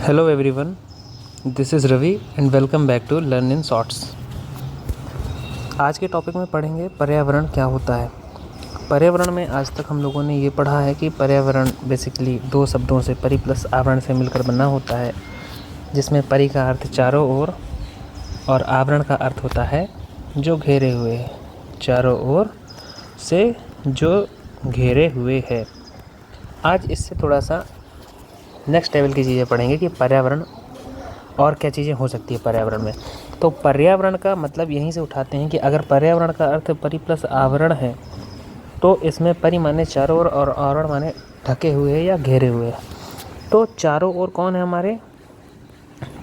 Hello everyone, this is Ravi and welcome back to Learn in Shorts। आज के topic में पढ़ेंगे पर्यावरण क्या होता है। पर्यावरण में आज तक हम लोगों ने ये पढ़ा है कि पर्यावरण बेसिकली दो शब्दों से परि प्लस आवरण से मिलकर बना होता है, जिसमें परि का अर्थ चारों ओर और आवरण का अर्थ होता है जो घेरे हुए है, चारों ओर से जो घेरे हुए है। आज इससे थोड़ा सा नेक्स्ट लेवल की चीज़ें पढ़ेंगे कि पर्यावरण और क्या चीज़ें हो सकती है पर्यावरण में। तो पर्यावरण का मतलब यहीं से उठाते हैं कि अगर पर्यावरण का अर्थ परि प्लस आवरण है तो इसमें परि माने चारों ओर और आवरण माने ढके हुए या घेरे हुए। तो चारों ओर कौन है हमारे,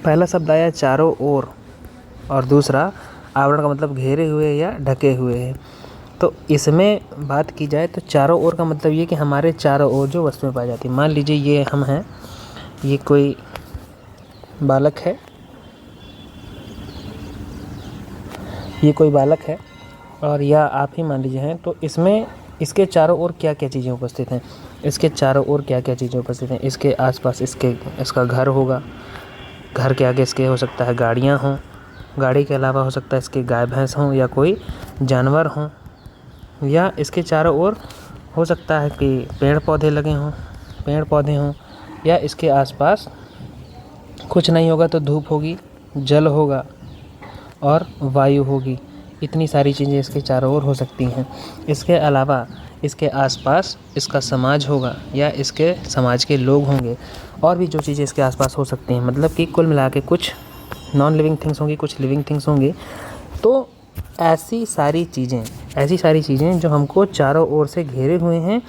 पहला शब्द आया चारों ओर और दूसरा आवरण का मतलब घेरे हुए या ढके हुए है। तो इसमें बात की जाए तो चारों ओर का मतलब ये कि हमारे चारों ओर जो वस्तुएं पाई जाती हैं। मान लीजिए ये हम हैं, ये कोई बालक है, ये कोई बालक है और या आप ही मान लीजिए हैं। तो इसमें इसके चारों ओर क्या क्या चीज़ें उपस्थित हैं, इसके चारों ओर क्या क्या चीज़ें उपस्थित हैं। इसके आसपास इसका घर होगा, घर के आगे इसके हो सकता है गाड़ियाँ हों, गाड़ी के अलावा हो सकता है इसके गाय भैंस हों या कोई जानवर हों, या इसके चारों ओर हो सकता है कि पेड़ पौधे लगे हों, पेड़ पौधे हों, या इसके आसपास कुछ नहीं होगा तो धूप होगी, जल होगा और वायु होगी। इतनी सारी चीज़ें इसके चारों ओर हो सकती हैं। इसके अलावा इसके आसपास इसका समाज होगा या इसके समाज के लोग होंगे, और भी जो चीज़ें इसके आसपास हो सकती हैं। मतलब कि कुल मिला के कुछ नॉन लिविंग थिंग्स होंगी, कुछ लिविंग थिंग्स होंगी। तो ऐसी सारी चीज़ें जो हमको चारों ओर से घेरे हुए हैं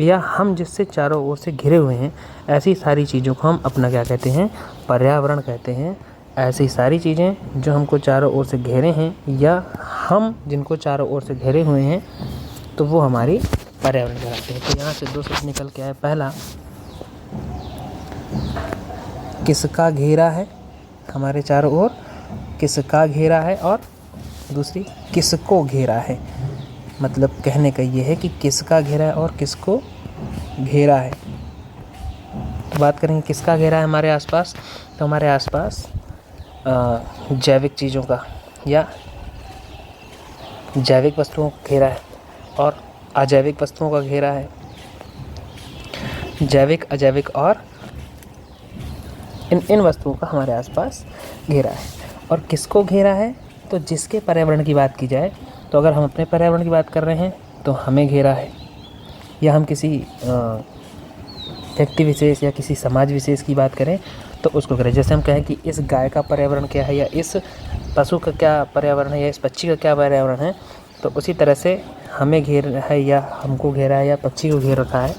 या हम जिससे चारों ओर से घिरे हुए हैं, ऐसी सारी चीज़ों को हम अपना क्या कहते हैं, पर्यावरण कहते हैं। ऐसी सारी चीज़ें जो हमको चारों ओर से घेरे हैं या हम जिनको चारों ओर से घेरे हुए हैं, तो वो हमारी पर्यावरण कहलाते हैं। तो यहाँ से दो शब्द निकल के आए, पहला किसका घेरा है, हमारे चारों ओर किसका घेरा है, और दूसरी किसको घेरा है। मतलब कहने का ये है कि किसका घेरा है और किसको घेरा है। तो बात करेंगे किसका घेरा है हमारे आसपास, तो हमारे आसपास जैविक चीज़ों का या जैविक वस्तुओं का घेरा है और अजैविक वस्तुओं का घेरा है। जैविक, अजैविक और इन वस्तुओं का हमारे आसपास घेरा है। और किसको घेरा है, तो जिसके पर्यावरण की बात की जाए, तो अगर हम अपने पर्यावरण की बात कर रहे हैं तो हमें घेरा है, या हम किसी व्यक्ति विशेष या किसी समाज विशेष की बात करें तो उसको करें। जैसे हम कहें कि इस गाय का पर्यावरण क्या है, या इस पशु का क्या पर्यावरण है, या इस पक्षी का क्या पर्यावरण है, तो उसी तरह से हमें घेर है या हमको घेरा है या पक्षी को घेर रखा है।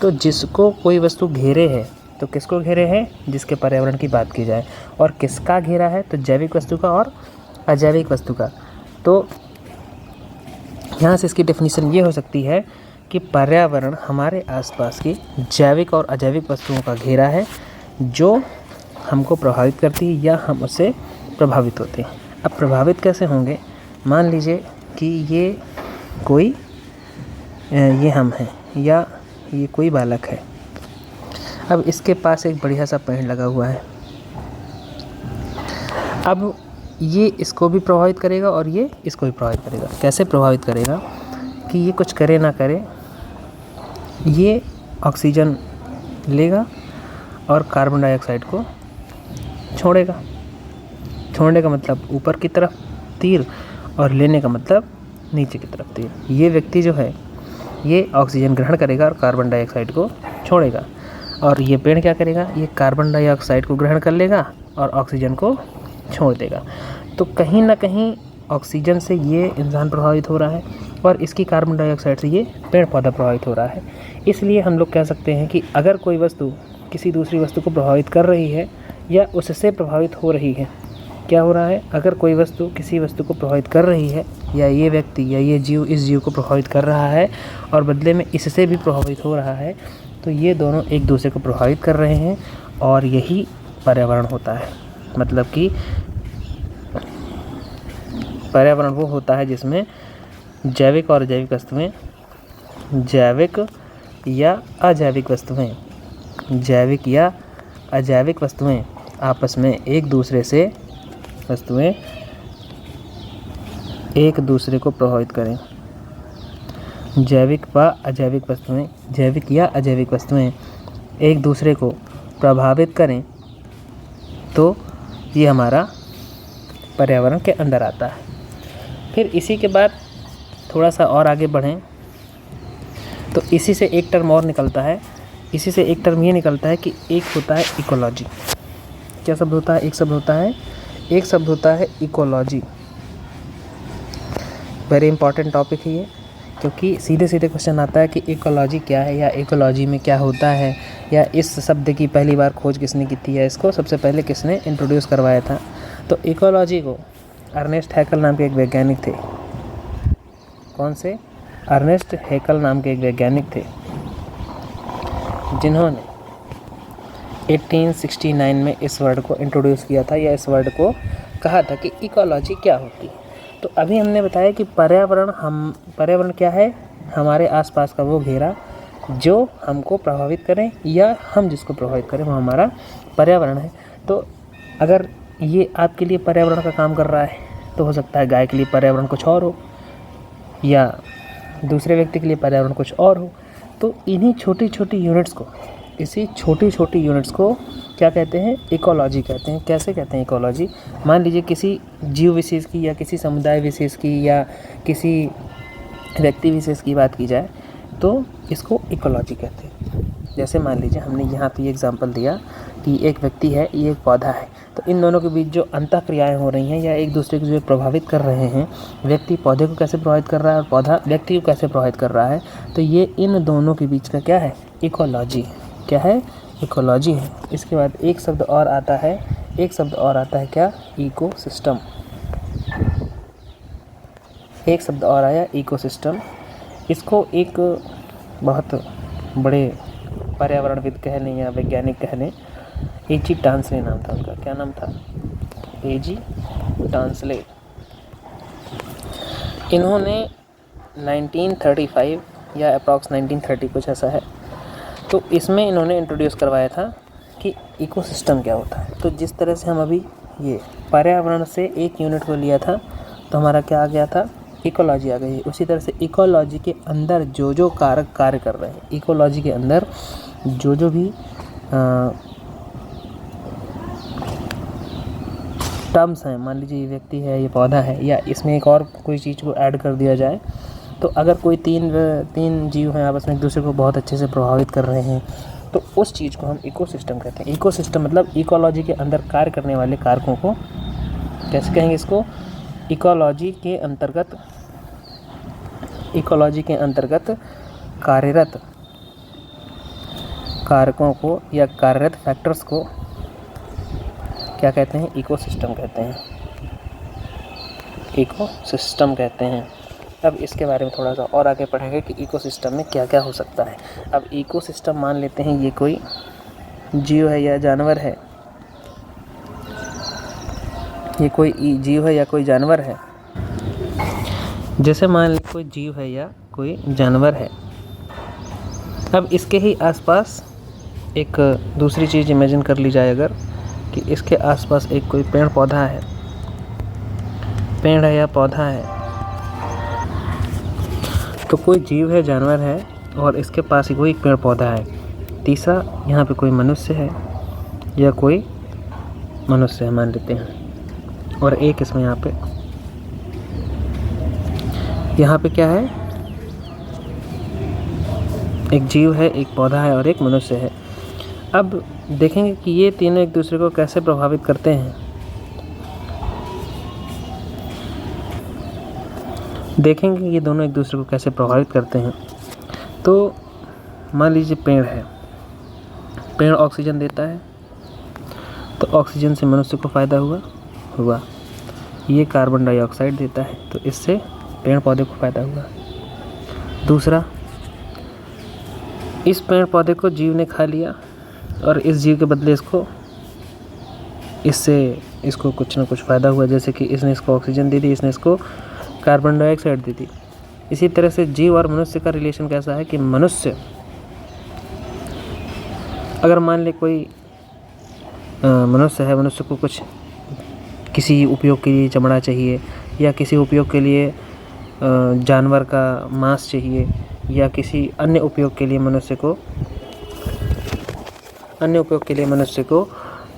तो जिसको कोई वस्तु घेरे है तो किसको घेरे है, जिसके पर्यावरण की बात की जाए। और किसका घेरा है, तो जैविक वस्तु का और अजैविक वस्तु का। तो यहाँ से इसकी डेफिनेशन ये हो सकती है कि पर्यावरण हमारे आसपास की जैविक और अजैविक वस्तुओं का घेरा है जो हमको प्रभावित करती है या हम उससे प्रभावित होते हैं। अब प्रभावित कैसे होंगे, मान लीजिए कि ये हम हैं या ये कोई बालक है। अब इसके पास एक बढ़िया सा पेड़ लगा हुआ है। अब ये इसको भी प्रभावित करेगा और ये इसको भी प्रभावित करेगा। कैसे प्रभावित करेगा कि ये कुछ करे ना करे, ये ऑक्सीजन लेगा और कार्बन डाइऑक्साइड को छोड़ेगा। छोड़ने का मतलब ऊपर की तरफ तीर और लेने का मतलब नीचे की तरफ तीर। ये व्यक्ति जो है ये ऑक्सीजन ग्रहण करेगा और कार्बन डाइऑक्साइड को छोड़ेगा, और ये पेड़ क्या करेगा, ये कार्बन डाइऑक्साइड को ग्रहण कर लेगा और ऑक्सीजन को छोड़ देगा। तो कहीं ना कहीं ऑक्सीजन से ये इंसान प्रभावित हो रहा है और इसकी कार्बन डाइऑक्साइड से ये पेड़ पौधा प्रभावित हो रहा है। इसलिए हम लोग कह सकते हैं कि अगर कोई वस्तु किसी दूसरी वस्तु को प्रभावित कर रही है या उससे प्रभावित हो रही है, क्या हो रहा है, अगर कोई वस्तु किसी वस्तु को प्रभावित कर रही है या ये व्यक्ति या ये जीव इस जीव को प्रभावित कर रहा है और बदले में इससे भी प्रभावित हो रहा है, तो ये दोनों एक दूसरे को प्रभावित कर रहे हैं और यही पर्यावरण होता है। मतलब कि पर्यावरण वो होता है जिसमें जैविक और अजैविक वस्तुएं, जैविक या अजैविक वस्तुएं, जैविक या अजैविक वस्तुएं आपस में एक दूसरे को प्रभावित करें। जैविक या अजैविक वस्तुएं एक दूसरे को प्रभावित करें तो ये हमारा पर्यावरण के अंदर आता है। फिर इसी के बाद थोड़ा सा और आगे बढ़ें तो इसी से एक टर्म और निकलता है। इसी से एक टर्म ये निकलता है कि एक होता है इकोलॉजी। क्या शब्द होता है? एक शब्द होता है इकोलॉजी। वेरी इंपॉर्टेंट टॉपिक है ये, क्योंकि सीधे क्वेश्चन आता है कि इकोलॉजी क्या है, या इकोलॉजी में क्या होता है, या इस शब्द की पहली बार खोज किसने की थी, या इसको सबसे पहले किसने इंट्रोड्यूस करवाया था। तो इकोलॉजी को अर्नेस्ट हैकल नाम के एक वैज्ञानिक थे। कौन से? अर्नेस्ट हैकल नाम के एक वैज्ञानिक थे, जिन्होंने 1869 में इस वर्ड को इंट्रोड्यूस किया था, या इस वर्ड को कहा था कि इकोलॉजी क्या होती है। तो अभी हमने बताया कि पर्यावरण क्या है? हमारे आसपास का वो घेरा जो हमको प्रभावित करें या हम जिसको प्रभावित करें, वो हमारा पर्यावरण है। तो अगर ये आपके लिए पर्यावरण का काम कर रहा है तो हो सकता है गाय के लिए पर्यावरण कुछ और हो, या दूसरे व्यक्ति के लिए पर्यावरण कुछ और हो। तो इन्हीं छोटी छोटी यूनिट्स को क्या कहते हैं? इकोलॉजी कहते हैं। कैसे कहते हैं इकोलॉजी? मान लीजिए किसी जीव विशेष की, या किसी समुदाय विशेष की, या किसी व्यक्ति विशेष की बात की जाए तो इसको इकोलॉजी कहते हैं। जैसे मान लीजिए हमने यहाँ पे एग्जांपल दिया कि एक व्यक्ति है, ये एक पौधा है। तो इन दोनों के बीच जो अंतःक्रियाएं हो रही हैं, या एक दूसरे को जो प्रभावित कर रहे हैं, व्यक्ति पौधे को कैसे प्रभावित कर रहा है और पौधा व्यक्ति को कैसे प्रभावित कर रहा है, तो ये इन दोनों के बीच का क्या है? इकोलॉजी। क्या है? इकोलॉजी है। इसके बाद एक शब्द और आता है क्या? इकोसिस्टम। एक शब्द और आया इकोसिस्टम। इसको एक बहुत बड़े पर्यावरणविद कह लें या वैज्ञानिक कह लें, A.G. टांसले नाम था उनका। क्या नाम था? A.G. टांसले। इन्होंने 1935 या अप्रॉक्स 1930 कुछ ऐसा है, तो इसमें इन्होंने इंट्रोड्यूस करवाया था कि इकोसिस्टम क्या होता है। तो जिस तरह से हम अभी ये पर्यावरण से एक यूनिट को लिया था तो हमारा क्या आ गया था? इकोलॉजी आ गई। उसी तरह से इकोलॉजी के अंदर जो कारक कार्य कर रहे हैं, इकोलॉजी के अंदर जो भी टर्म्स हैं, मान लीजिए ये व्यक्ति है, ये पौधा है, या इसमें एक और कोई चीज़ को ऐड कर दिया जाए, तो अगर कोई तीन जीव हैं आपस में एक दूसरे को बहुत अच्छे से प्रभावित कर रहे हैं, तो उस चीज़ को हम इकोसिस्टम कहते हैं। इकोसिस्टम मतलब इकोलॉजी के अंदर कार्य करने वाले कारकों को कैसे कहेंगे? इसको इकोलॉजी के अंतर्गत कार्यरत कारकों को या कार्यरत फैक्टर्स को क्या कहते हैं? इकोसिस्टम कहते हैं। अब इसके बारे में थोड़ा सा और आगे पढ़ेंगे कि इकोसिस्टम में क्या क्या हो सकता है। अब इकोसिस्टम मान लेते हैं ये कोई जीव है या जानवर है, जैसे मान लीजिए कोई जीव है या कोई जानवर है। अब इसके ही आसपास एक दूसरी चीज़ इमेजिन कर ली जाए अगर, कि इसके आसपास एक कोई पेड़ है या पौधा है। तो कोई जीव है, जानवर है, और इसके पास ही कोई पेड़ पौधा है। तीसरा यहाँ पे कोई मनुष्य है या कोई मनुष्य है मान लेते हैं, और एक इसमें यहाँ पे क्या है? एक जीव है, एक पौधा है और एक मनुष्य है। अब देखेंगे कि ये तीनों एक दूसरे को कैसे प्रभावित करते हैं। देखेंगे कि ये दोनों एक दूसरे को कैसे प्रभावित करते हैं। तो मान लीजिए पेड़ है, पेड़ ऑक्सीजन देता है, तो ऑक्सीजन से मनुष्य को फ़ायदा हुआ। ये कार्बन डाइऑक्साइड देता है, तो इससे पेड़ पौधे को फ़ायदा हुआ। दूसरा, इस पेड़ पौधे को जीव ने खा लिया और इस जीव के बदले इसको कुछ ना कुछ फ़ायदा हुआ, जैसे कि इसने इसको ऑक्सीजन दे दी, इसने इसको कार्बन डाइऑक्साइड दे दी। इसी तरह से जीव और मनुष्य का रिलेशन कैसा है कि मनुष्य, अगर मान ले कोई मनुष्य है, मनुष्य को कुछ किसी उपयोग के लिए चमड़ा चाहिए, या किसी उपयोग के लिए जानवर का मांस चाहिए, या किसी अन्य उपयोग के लिए मनुष्य को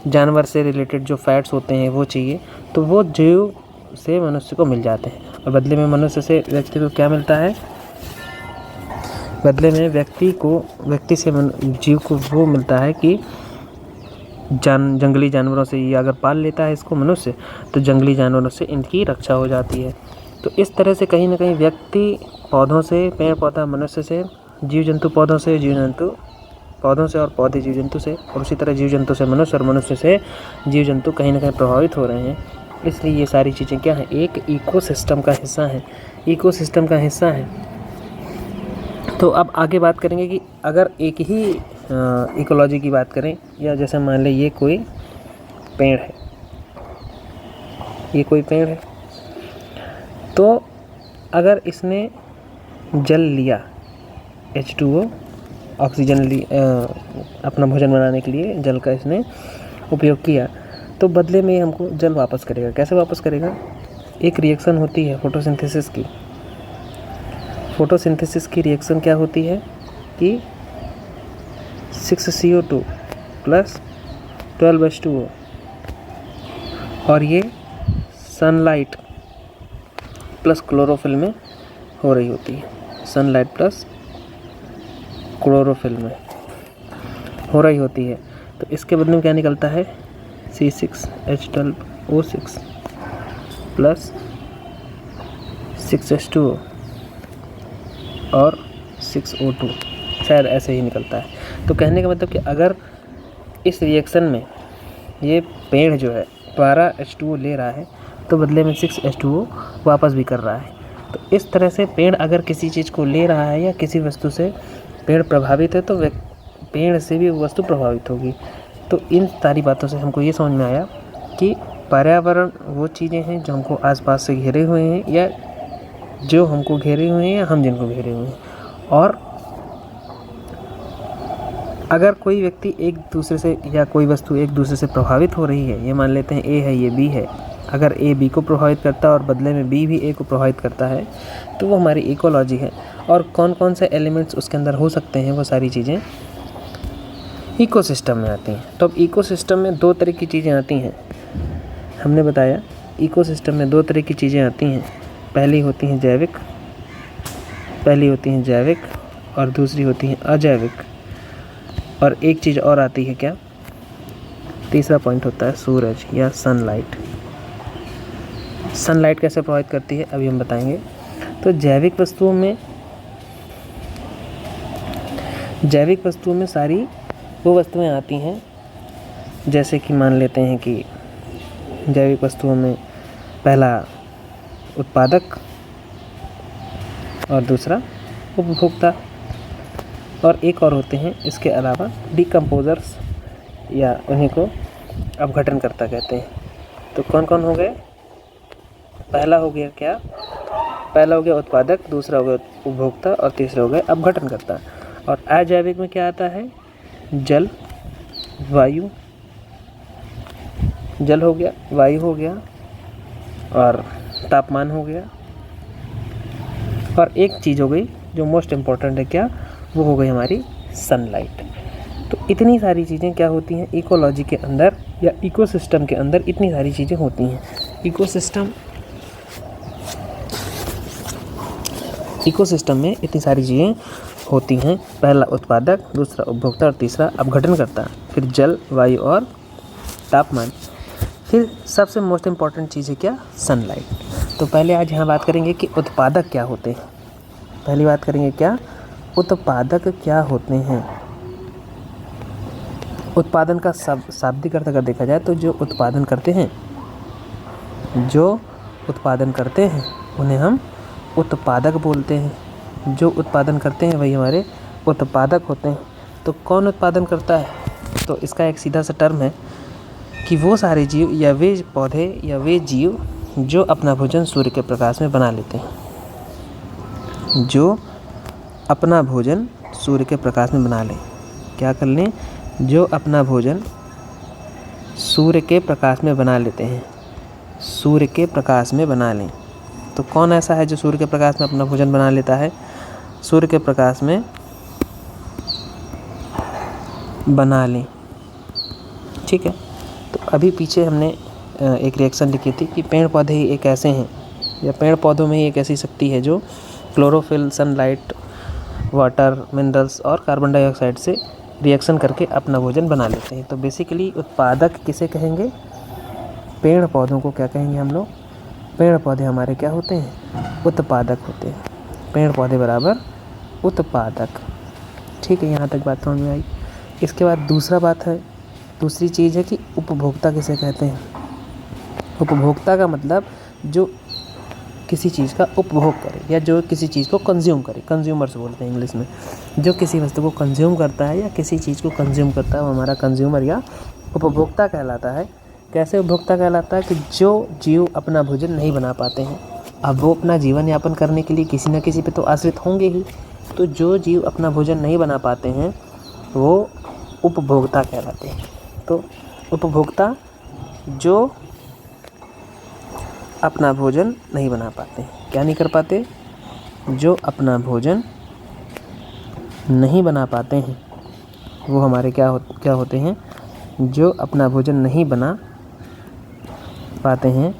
जानवर से रिलेटेड जो फैट्स होते हैं वो चाहिए, तो वो जीव से मनुष्य को मिल जाते हैं। और बदले में मनुष्य से व्यक्ति को क्या मिलता है? बदले में व्यक्ति से जीव को वो मिलता है कि जंगली जानवरों से, ये अगर पाल लेता है इसको मनुष्य, तो जंगली जानवरों से इनकी रक्षा हो जाती है। तो इस तरह से कहीं ना कहीं व्यक्ति पौधों से, पेड़ पौधा मनुष्य से, जीव जंतु पौधों से, जीव जंतु पौधों से, और पौधे जीव जंतु से, और उसी तरह जीव जंतु से मनुष्य, और मनुष्य से जीव जंतु कहीं ना कहीं प्रभावित हो रहे हैं। इसलिए ये सारी चीज़ें क्या हैं? एक इकोसिस्टम का हिस्सा है। तो अब आगे बात करेंगे कि अगर एक ही इकोलॉजी की बात करें, या जैसे मान लें ये कोई पेड़ है, तो अगर इसने जल लिया, H2O, ऑक्सीजन अपना भोजन बनाने के लिए जल का इसने उपयोग किया, तो बदले में हमको जल वापस करेगा। कैसे वापस करेगा? एक रिएक्शन होती है फोटोसिंथेसिस की रिएक्शन क्या होती है कि 6CO2 प्लस 12H2O, और ये सनलाइट प्लस क्लोरोफिल में हो रही होती है। तो इसके बदले में क्या निकलता है? C6H12O6 प्लस 6H2O और 6O2, शायद ऐसे ही निकलता है। तो कहने का मतलब कि अगर इस रिएक्शन में ये पेड़ जो है 12H2O ले रहा है, तो बदले में 6H2O वापस भी कर रहा है। तो इस तरह से पेड़ अगर किसी चीज़ को ले रहा है, या किसी वस्तु से पेड़ प्रभावित है, तो पेड़ से भी वो वस्तु प्रभावित होगी। तो इन सारी बातों से हमको ये समझ में आया कि पर्यावरण वो चीज़ें हैं जो हमको आसपास से घेरे हुए हैं, या जो हमको घेरे हुए हैं, या हम जिनको घेरे हुए हैं। और अगर कोई व्यक्ति एक दूसरे से, या कोई वस्तु एक दूसरे से प्रभावित हो रही है, ये मान लेते हैं A है, ये B है, अगर A B को प्रभावित करता है और बदले में B भी A को प्रभावित करता है, तो वो हमारी इकोलॉजी है। और कौन कौन से एलिमेंट्स उसके अंदर हो सकते हैं, वो सारी चीज़ें इकोसिस्टम में आती हैं। तो अब इकोसिस्टम में दो तरह की चीज़ें आती हैं। हमने बताया इकोसिस्टम में दो तरह की चीज़ें आती हैं। पहली होती हैं जैविक और दूसरी होती हैं अजैविक। और एक चीज़ और आती है क्या? तीसरा पॉइंट होता है सूरज या सनलाइट। सनलाइट कैसे प्रभावित करती है अभी हम बताएंगे। तो जैविक वस्तुओं में सारी वो वस्तुएं आती हैं, जैसे कि मान लेते हैं कि जैविक वस्तुओं में पहला उत्पादक और दूसरा उपभोक्ता, और एक और होते हैं इसके अलावा डिकम्पोजर्स, या उन्हीं को अपघटनकर्ता कहते हैं। तो कौन कौन हो गए? पहला हो गया उत्पादक, दूसरा हो गया उपभोक्ता, और तीसरा हो गया अपघटनकर्ता। और अजैविक में क्या आता है? जल हो गया, वायु हो गया, और तापमान हो गया, और एक चीज़ हो गई जो मोस्ट इम्पॉर्टेंट है, क्या? वो हो गई हमारी सनलाइट। तो इतनी सारी चीज़ें क्या होती हैं इकोलॉजी के अंदर, या इकोसिस्टम के अंदर इतनी सारी चीज़ें होती हैं। इकोसिस्टम में इतनी सारी चीज़ें होती हैं। पहला उत्पादक, दूसरा उपभोक्ता, और तीसरा अपघटनकर्ता, फिर जल, वायु और तापमान। फिर सबसे मोस्ट इम्पॉर्टेंट चीज़ है क्या? सनलाइट। तो पहले आज यहाँ बात करेंगे कि उत्पादक क्या होते हैं। पहली बात करेंगे क्या? उत्पादक क्या होते हैं। उत्पादन का शाब्दिक अर्थ अगर देखा जाए तो जो उत्पादन करते हैं उन्हें हम उत्पादक बोलते हैं। जो उत्पादन करते हैं वही हमारे उत्पादक होते हैं। तो कौन उत्पादन करता है? तो इसका एक सीधा सा टर्म है कि वो सारे जीव, या वे पौधे, या वे जीव जो अपना भोजन सूर्य के प्रकाश में बना लेते हैं। जो अपना भोजन सूर्य के प्रकाश में बना लें, क्या कर लें? जो अपना भोजन सूर्य के प्रकाश में बना लेते हैं, सूर्य के प्रकाश में बना लें। तो कौन ऐसा है जो सूर्य के प्रकाश में अपना भोजन बना लेता है? सूर्य के प्रकाश में बना लें। ठीक है, तो अभी पीछे हमने एक रिएक्शन लिखी थी कि पेड़ पौधे ही एक ऐसे हैं, या पेड़ पौधों में ही एक ऐसी शक्ति है जो क्लोरोफिल, सनलाइट, वाटर, मिनरल्स और कार्बन डाइऑक्साइड से रिएक्शन करके अपना भोजन बना लेते हैं। तो बेसिकली उत्पादक किसे कहेंगे? पेड़ पौधों को क्या कहेंगे हम लोग? पेड़ पौधे हमारे क्या होते हैं? उत्पादक होते हैं। पेड़ पौधे बराबर उत्पादक। ठीक है, यहाँ तक बात समझ में आई। इसके बाद दूसरी चीज़ है कि उपभोक्ता किसे कहते हैं? उपभोक्ता का मतलब जो किसी चीज़ का उपभोग करे या जो किसी चीज़ को कंज्यूम करे, कंज्यूमर्स बोलते हैं इंग्लिश में। जो किसी वस्तु को कंज्यूम करता है या किसी चीज़ को कंज्यूम करता है वो हमारा कंज्यूमर या उपभोक्ता कहलाता है। कैसे उपभोक्ता कहलाता है? कि जो जीव अपना भोजन नहीं बना पाते हैं, अब वो अपना जीवन यापन करने के लिए किसी न किसी पे तो आश्रित होंगे ही। तो जो जीव अपना भोजन नहीं बना पाते हैं वो उपभोक्ता कहलाते हैं। तो उपभोक्ता जो अपना भोजन नहीं बना पाते, क्या नहीं कर पाते? जो अपना भोजन नहीं बना पाते हैं वो हमारे क्या होते हैं? जो अपना भोजन नहीं बना पाते हैं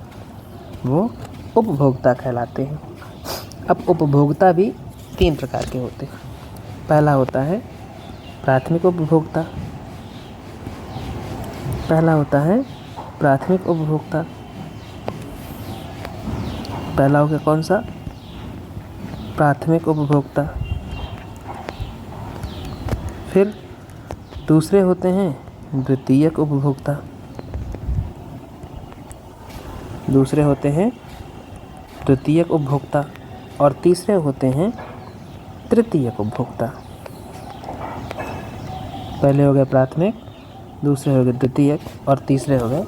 वो उपभोक्ता कहलाते हैं। अब उपभोक्ता भी 3 प्रकार के होते हैं। पहला होता है प्राथमिक उपभोक्ता। पहला हो गया कौन सा? प्राथमिक उपभोक्ता। फिर दूसरे होते हैं द्वितीयक उपभोक्ता। और तीसरे होते हैं तृतीयक उपभोक्ता। पहले हो गए प्राथमिक, दूसरे हो गए द्वितीयक और तीसरे हो गए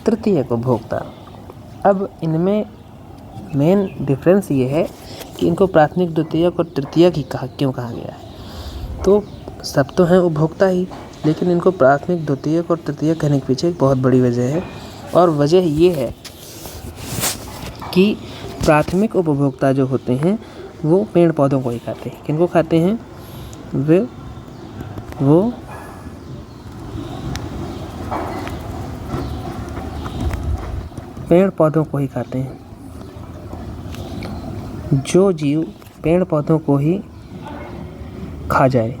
तृतीयक उपभोक्ता। अब इनमें मेन डिफरेंस ये है कि इनको प्राथमिक, द्वितीयक और तृतीयक ही क्यों कहा गया है? तो सब तो हैं उपभोक्ता ही, लेकिन इनको प्राथमिक, द्वितीयक और तृतीयक कहने के पीछे एक बहुत बड़ी वजह है। और वजह ये है कि प्राथमिक उपभोक्ता जो होते हैं वो पेड़ पौधों को ही खाते हैं। किनको खाते हैं? वो पेड़ पौधों को ही खाते हैं। जो जीव पेड़ पौधों को ही खा जाए,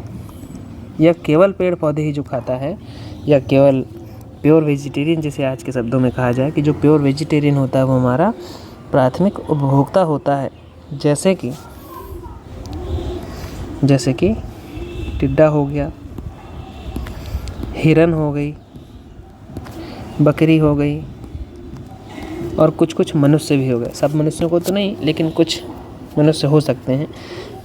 या केवल पेड़ पौधे ही जो खाता है, या केवल प्योर वेजिटेरियन जिसे आज के शब्दों में कहा जाए, कि जो प्योर वेजिटेरियन होता है वो हमारा प्राथमिक उपभोक्ता होता है। जैसे कि टिड्डा हो गया, हिरन हो गई, बकरी हो गई और कुछ मनुष्य भी हो गए। सब मनुष्यों को तो नहीं, लेकिन कुछ मनुष्य हो सकते हैं।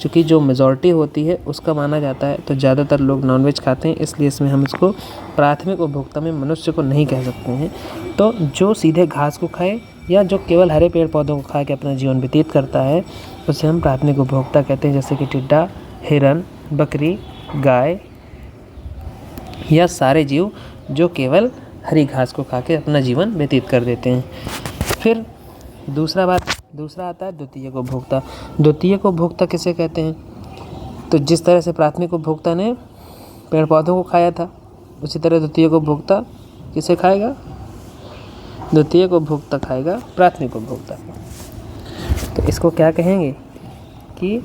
क्योंकि जो मेजॉरिटी होती है उसका माना जाता है, तो ज़्यादातर लोग नॉनवेज खाते हैं, इसलिए इसमें हम इसको प्राथमिक उपभोक्ता में मनुष्य को नहीं कह सकते हैं। तो जो सीधे घास को खाए या जो केवल हरे पेड़ पौधों को खा के अपना जीवन व्यतीत करता है उसे हम प्राथमिक उपभोक्ता कहते हैं। जैसे कि टिड्डा, हिरन, बकरी, गाय या सारे जीव जो केवल हरी घास को खा के अपना जीवन व्यतीत कर देते हैं। फिर दूसरा आता है द्वितीयक उपभोक्ता। द्वितीयक उपभोक्ता किसे कहते हैं? तो जिस तरह से प्राथमिक उपभोक्ता ने पेड़ पौधों को खाया था, उसी तरह द्वितीयक उपभोक्ता किसे खाएगा? द्वितीयक उपभोक्ता खाएगा प्राथमिक उपभोक्ता को। तो इसको क्या कहेंगे? कि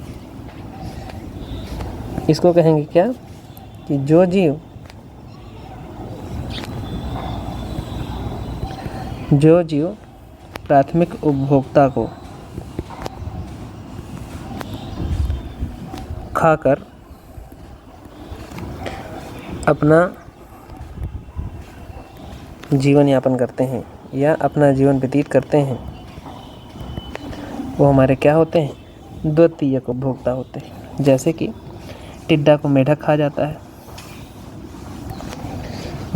जो जीव प्राथमिक उपभोक्ता को खाकर अपना जीवन यापन करते हैं या अपना जीवन व्यतीत करते हैं वो हमारे क्या होते हैं? द्वितीयक उपभोक्ता होते हैं। जैसे कि टिड्डा को मेढक खा जाता है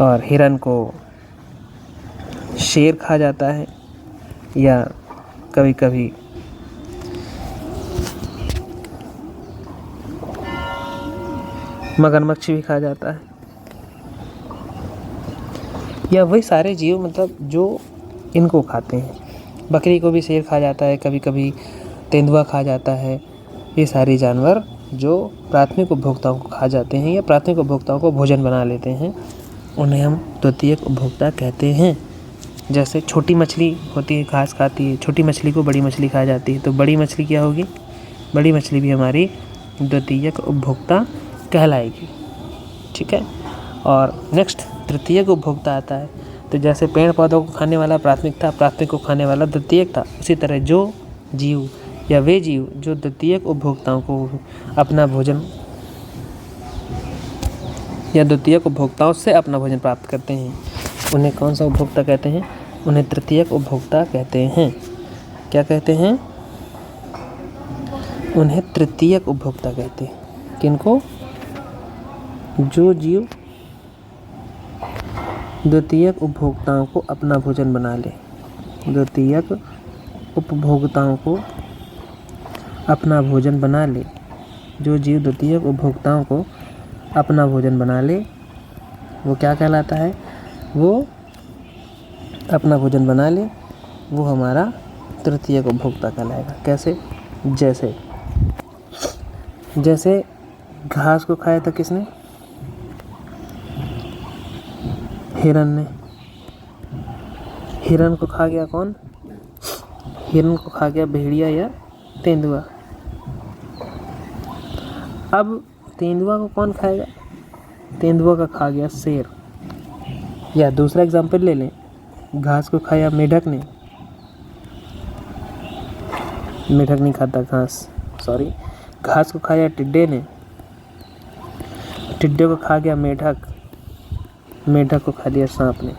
और हिरन को शेर खा जाता है, या कभी कभी मगरमच्छ भी खा जाता है। या वही सारे जीव मतलब जो इनको खाते हैं। बकरी को भी शेर खा जाता है, कभी कभी तेंदुआ खा जाता है। ये सारे जानवर जो प्राथमिक उपभोक्ताओं को खा जाते हैं या प्राथमिक उपभोक्ताओं को भोजन बना लेते हैं, उन्हें हम द्वितीयक उपभोक्ता कहते हैं। जैसे छोटी मछली होती है, घास खाती है, छोटी मछली को बड़ी मछली खा जाती है, तो बड़ी मछली क्या होगी? बड़ी मछली भी हमारी द्वितीयक उपभोक्ता कहलाएगी। ठीक है। और नेक्स्ट तृतीयक उपभोक्ता आता है। तो जैसे पेड़ पौधों को खाने वाला प्राथमिक था, प्राथमिक को खाने वाला द्वितीयक था, उसी तरह जो जीव या वे जीव जो द्वितीयक उपभोक्ताओं को अपना भोजन या द्वितीयक उपभोक्ताओं से अपना भोजन प्राप्त करते हैं, उन्हें कौन सा उपभोक्ता कहते हैं? उन्हें तृतीयक उपभोक्ता कहते हैं। क्या कहते हैं? उन्हें तृतीयक उपभोक्ता कहते हैं। किनको? जो जीव द्वितीयक उपभोक्ताओं को अपना भोजन बना ले। द्वितीयक उपभोक्ताओं को अपना भोजन बना ले। जो जीव द्वितीयक उपभोक्ताओं को अपना भोजन बना ले, वो क्या कहलाता है? वो अपना भोजन बना ले, वो हमारा तृतीयक उपभोक्ता कहलाएगा। कैसे? जैसे घास को खाया था किसने? हिरन ने। हिरन को खा गया कौन? हिरन को खा गया भेड़िया या तेंदुआ। अब तेंदुआ को कौन खाएगा? तेंदुआ का खा गया शेर। या दूसरा एग्जांपल ले लें, घास को खाया मेढक ने। मेढक नहीं खाता घास, सॉरी। घास को खाया टिड्डे ने। टिड्डे को खा गया मेढक। मेढक को खा लिया सांप ने।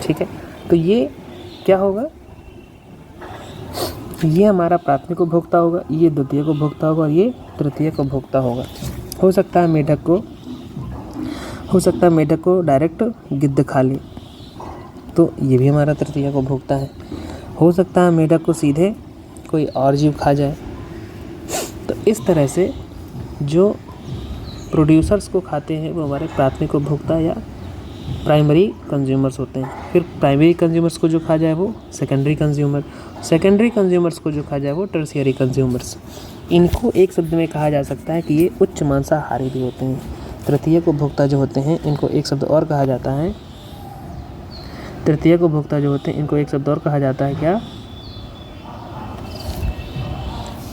ठीक है। तो ये क्या होगा? ये हमारा प्राथमिक उपभोक्ता होगा, ये द्वितीयक उपभोक्ता होगा और ये तृतीयक उपभोक्ता होगा। हो सकता है मेढक को डायरेक्ट गिद्ध खा ले, तो ये भी हमारा तृतीयक उपभोक्ता है। हो सकता है मेढक को सीधे कोई और जीव खा जाए। तो इस तरह से जो प्रोड्यूसर्स को खाते हैं वो हमारे प्राथमिक उपभोक्ता या प्राइमरी कंज्यूमर्स होते हैं। फिर प्राइमरी कंज्यूमर्स को जो खा जाए वो सेकेंडरी कंज्यूमर, सेकेंडरी कंज्यूमर्स को जो खा जाए वो टर्शियरी कंज्यूमर्स। इनको एक शब्द में कहा जा सकता है कि ये उच्च मांसाहारी भी होते हैं। तृतीयक उपभोक्ता जो होते हैं इनको एक शब्द और कहा जाता है, तृतीयक उपभोक्ता जो होते हैं इनको एक शब्द और कहा जाता है। क्या?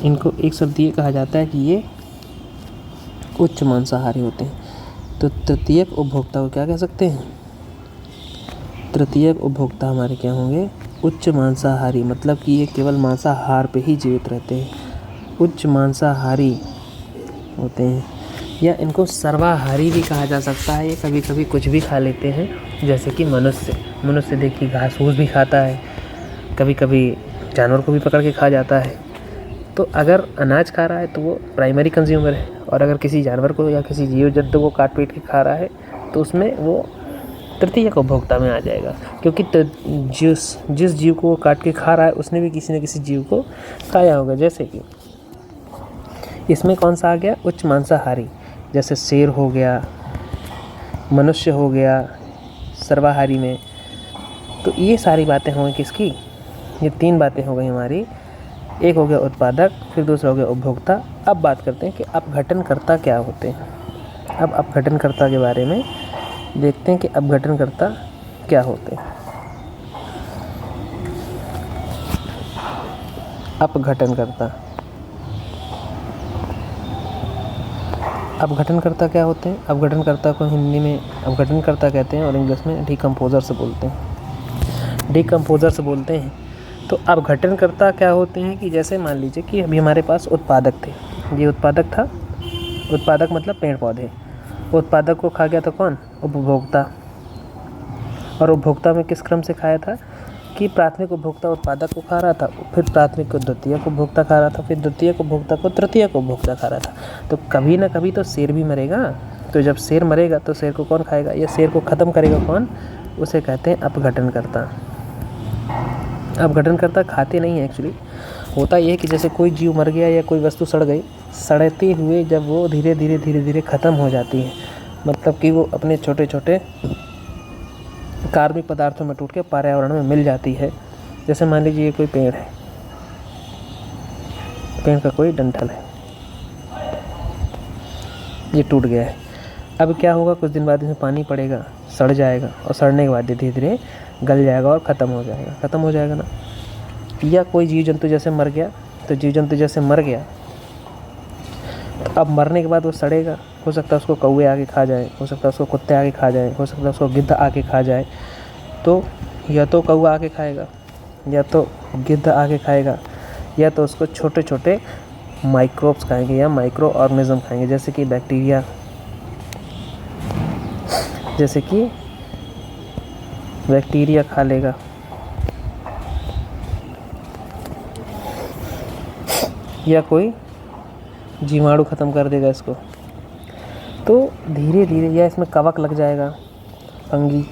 इनको एक शब्द ये कहा जाता है कि ये उच्च मांसाहारी होते हैं। तो तृतीयक उपभोक्ता को क्या कह सकते हैं? तृतीयक उपभोक्ता हमारे क्या होंगे? उच्च मांसाहारी, मतलब कि ये केवल मांसाहार पे ही जीवित रहते हैं, उच्च मांसाहारी होते हैं। या इनको सर्वाहारी भी कहा जा सकता है। ये कभी कभी कुछ भी खा लेते हैं, जैसे कि मनुष्य देखिए घास फूस भी खाता है, कभी कभी जानवर को भी पकड़ के खा जाता है। तो अगर अनाज खा रहा है तो वो प्राइमरी कंज्यूमर है, और अगर किसी जानवर को या किसी जीव जंतु को काट पीट के खा रहा है तो उसमें वो तृतीयक उपभोक्ता में आ जाएगा, क्योंकि जिस जीव को वो काट के खा रहा है उसने भी किसी न किसी जीव को खाया होगा। जैसे कि इसमें कौन सा आ गया? उच्च मांसाहारी। जैसे शेर हो गया, मनुष्य हो गया सर्वाहारी में। तो ये सारी बातें होंगी किसकी? ये तीन बातें हो गई हमारी। एक हो गया उत्पादक, फिर दूसरा हो गया उपभोक्ता। अब बात करते हैं कि अपघटनकर्ता क्या होते हैं। अब अपघटनकर्ता के बारे में देखते हैं कि अपघटनकर्ता क्या होते हैं। अपघटनकर्ता क्या होते हैं? अपघटनकर्ता को हिंदी में अपघटनकर्ता कहते हैं और इंग्लिश में डिकम्पोजर्स बोलते हैं। तो अपघटनकर्ता क्या होते हैं कि जैसे मान लीजिए कि अभी हमारे पास उत्पादक थे, ये उत्पादक था। उत्पादक मतलब पेड़ पौधे। उत्पादक को खा गया तो कौन? उपभोक्ता। और उपभोक्ता में किस क्रम से खाया था कि प्राथमिक उपभोक्ता उत्पादक को खा रहा था, फिर प्राथमिक को द्वितीयक उपभोक्ता खा रहा था, फिर द्वितीयक उपभोक्ता को तृतीयक उपभोक्ता खा रहा था। तो कभी ना कभी तो शेर भी मरेगा। तो जब शेर मरेगा तो शेर को कौन खाएगा? या शेर को ख़त्म करेगा कौन? उसे कहते हैं अपघटनकर्ता। अपघटनकर्ता खाते नहीं है एक्चुअली। होता ये है कि जैसे कोई जीव मर गया या कोई वस्तु सड़ गई, सड़ते हुए जब वो धीरे धीरे ख़त्म हो जाती है, मतलब कि वो अपने छोटे छोटे कार्बनिक पदार्थों में टूट के पर्यावरण में मिल जाती है। जैसे मान लीजिए ये कोई पेड़ है, पेड़ का कोई डंठल है, ये टूट गया है। अब क्या होगा, कुछ दिन बाद इसमें पानी पड़ेगा, सड़ जाएगा और सड़ने के बाद धीरे धीरे गल जाएगा और ख़त्म हो जाएगा, ख़त्म हो जाएगा ना। या कोई जीव जंतु जैसे मर गया, तो जीव जंतु जैसे मर गया तो अब मरने के बाद वो सड़ेगा। हो सकता है उसको कौवे आके खा जाए, हो सकता है उसको कुत्ते आके खा जाए, हो सकता है उसको गिद्ध आके खा जाए। तो या तो कौवा आके खाएगा, या तो गिद्ध आके खाएगा, या तो उसको छोटे छोटे माइक्रोब्स खाएंगे या माइक्रो ऑर्गेनिज्म खाएंगे, जैसे कि बैक्टीरिया, जैसे कि बैक्टीरिया खा लेगा, या कोई जीवाणु ख़त्म कर देगा इसको। तो धीरे धीरे, या इसमें कवक लग जाएगा, फंगी।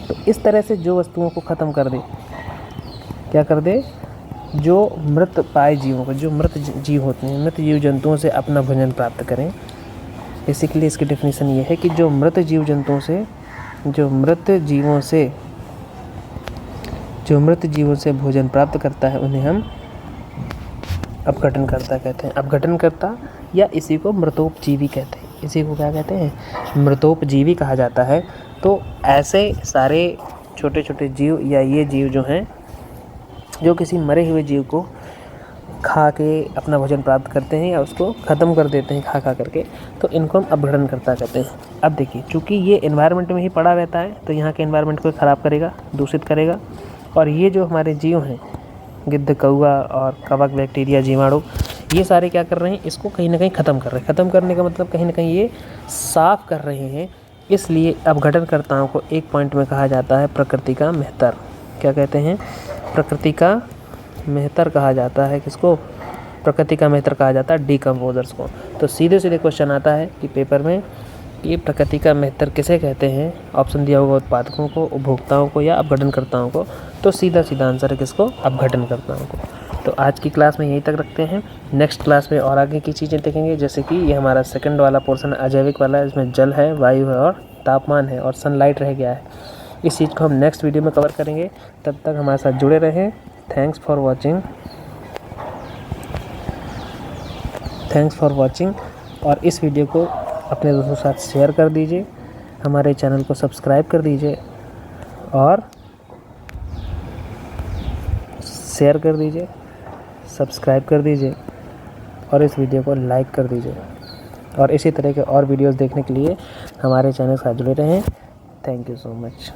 तो इस तरह से जो वस्तुओं को ख़त्म कर दे, क्या कर दे, जो मृत पाए जीवों को, जो मृत जीव होते हैं, मृत जीव जंतुओं से अपना भोजन प्राप्त करें। बेसिकली इसकी डेफिनेशन ये है कि जो मृत जीव जंतुओं से, जो मृत जीवों से भोजन प्राप्त करता है, उन्हें हम अपघटनकर्ता कहते हैं। अपघटनकर्ता या इसी को मृतोपजीवी कहते हैं। इसी को क्या कहते हैं, मृतोपजीवी कहा जाता है। तो ऐसे सारे छोटे छोटे जीव या ये जीव जो हैं, जो किसी मरे हुए जीव को खा के अपना भोजन प्राप्त करते हैं या उसको ख़त्म कर देते हैं खा करके, तो इनको हम अपघटनकर्ता कहते हैं। अब देखिए, चूँकि ये एनवायरनमेंट में ही पड़ा रहता है, तो यहाँ के एनवायरनमेंट को ख़राब करेगा, दूषित करेगा। और ये जो हमारे जीव हैं, गिद्ध, कौवा और कवक, बैक्टीरिया, जीवाणु, ये सारे क्या कर रहे हैं, इसको कहीं ना कहीं ख़त्म कर रहे हैं। ख़त्म करने का मतलब कहीं ना कहीं ये साफ़ कर रहे हैं। इसलिए अपघटनकर्ताओं को एक पॉइंट में कहा जाता है प्रकृति का मेहतर। क्या कहते हैं, प्रकृति का मेहतर कहा जाता है। किसको, प्रकृति का मेहतर कहा जाता है डिकम्पोजर्स को। तो सीधे सीधे क्वेश्चन आता है कि पेपर में, ये प्रकृति का मेहतर किसे कहते हैं। ऑप्शन दिया होगा उत्पादकों को, उपभोक्ताओं को या अपघटनकर्ताओं को। तो सीधा सीधा आंसर है किसको, अपघटनकर्ताओं को। तो आज की क्लास में यहीं तक रखते हैं। नेक्स्ट क्लास में और आगे की चीज़ें देखेंगे, जैसे कि ये हमारा सेकंड वाला पोर्शन अजैविक वाला है, इसमें जल है, वायु है और तापमान है और सनलाइट रह गया है। इस चीज़ को हम नेक्स्ट वीडियो में कवर करेंगे। तब तक हमारे साथ जुड़े रहें। Thanks for watching. और इस वीडियो को अपने दोस्तों के साथ शेयर कर दीजिए, हमारे चैनल को सब्सक्राइब कर दीजिए और शेयर कर दीजिए, सब्सक्राइब कर दीजिए और इस वीडियो को लाइक कर दीजिए। और इसी तरह के और वीडियोस देखने के लिए हमारे चैनल के साथ जुड़े रहें। Thank you so much.